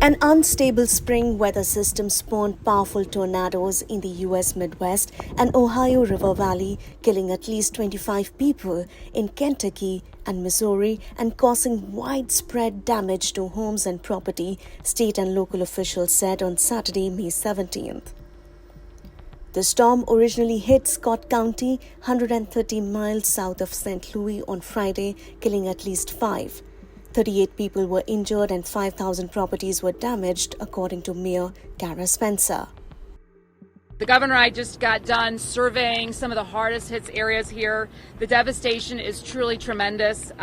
An unstable spring weather system spawned powerful tornadoes in the U.S. Midwest and Ohio River Valley, killing at least 25 people in Kentucky and Missouri and causing widespread damage to homes and property, state and local officials said on Saturday, May 17th. The storm originally hit Scott County, 130 miles south of St. Louis on Friday, killing at least 5. 38 people were injured and 5,000 properties were damaged, according to Mayor Kara Spencer. The governor and I just got done surveying some of the hardest hit areas here. The devastation is truly tremendous.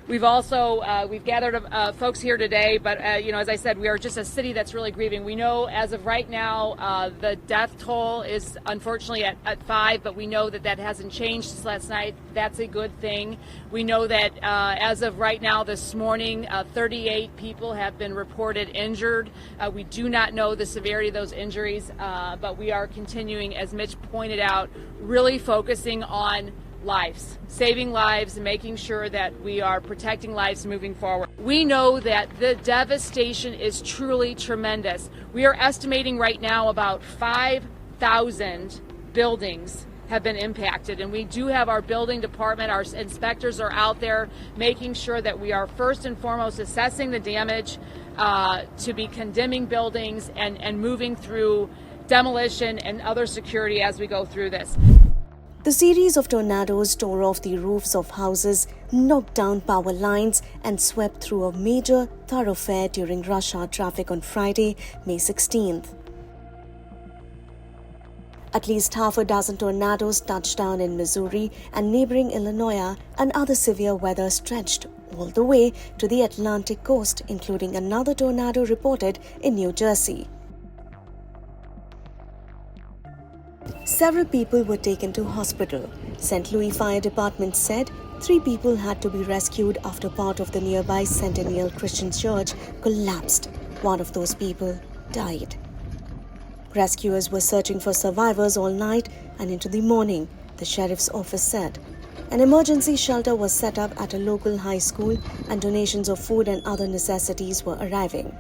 We've gathered folks here today, but as I said, we are just a city that's really grieving. We know as of right now, the death toll is unfortunately at 5, but we know that hasn't changed since last night. That's a good thing. We know that as of right now, this morning, 38 people have been reported injured. We do not know the severity of those injuries, but we are continuing, as Mitch pointed out, really focusing on lives, saving lives, and making sure that we are protecting lives moving forward. We know that the devastation is truly tremendous. We are estimating right now about 5,000 buildings have been impacted, and we do have our building department, our inspectors are out there making sure that we are first and foremost assessing the damage to be condemning buildings and moving through demolition and other security as we go through this. The series of tornadoes tore off the roofs of houses, knocked down power lines, and swept through a major thoroughfare during rush hour traffic on Friday, May 16th. At least half a dozen tornadoes touched down in Missouri and neighboring Illinois, and other severe weather stretched all the way to the Atlantic coast, including another tornado reported in New Jersey. Several people were taken to hospital. St. Louis Fire Department said 3 people had to be rescued after part of the nearby Centennial Christian Church collapsed. One of those people died. Rescuers were searching for survivors all night and into the morning, the sheriff's office said. An emergency shelter was set up at a local high school and donations of food and other necessities were arriving.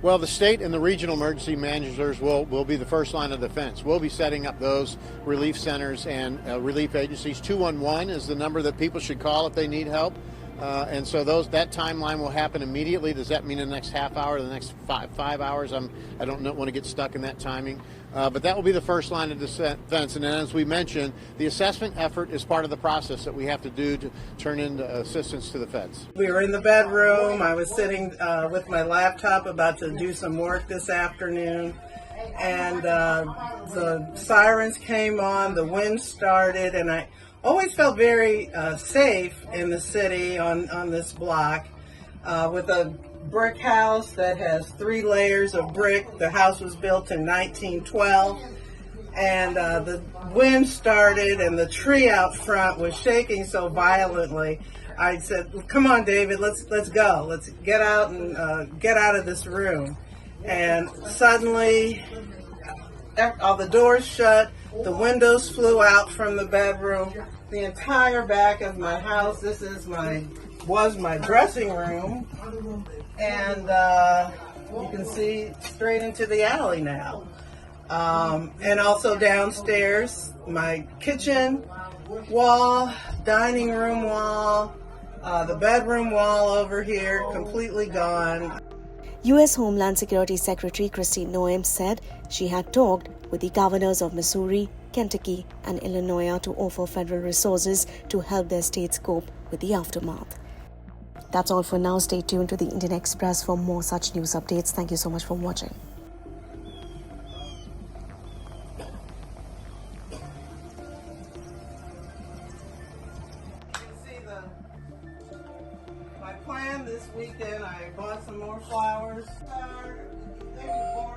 Well, the state and the regional emergency managers will be the first line of defense. We'll be setting up those relief centers and relief agencies. 211 is the number that people should call if they need help. And so that timeline will happen immediately. Does that mean in the next half hour or the next five hours? I don't want to get stuck in that timing. But that will be the first line of defense. And then, as we mentioned, the assessment effort is part of the process that we have to do to turn into assistance to the feds. We were in the bedroom. I was sitting with my laptop about to do some work this afternoon. And the sirens came on, the wind started, and I always felt very safe in the city on this block with a brick house that has 3 layers of brick. The house was built in 1912, and the wind started and the tree out front was shaking so violently. I said, "Come on, David, let's go. Let's get out and get out of this room." And suddenly, all the doors shut, the windows flew out from the bedroom, the entire back of my house. This was my dressing room, and you can see straight into the alley now. And also downstairs, my kitchen wall, dining room wall, the bedroom wall over here, completely gone. U.S. Homeland Security Secretary Kristi Noem said she had talked with the governors of Missouri, Kentucky, and Illinois to offer federal resources to help their states cope with the aftermath. That's all for now. Stay tuned to the Indian Express for more such news updates. Thank you so much for watching. My plan this weekend, I bought some more flowers. Yeah.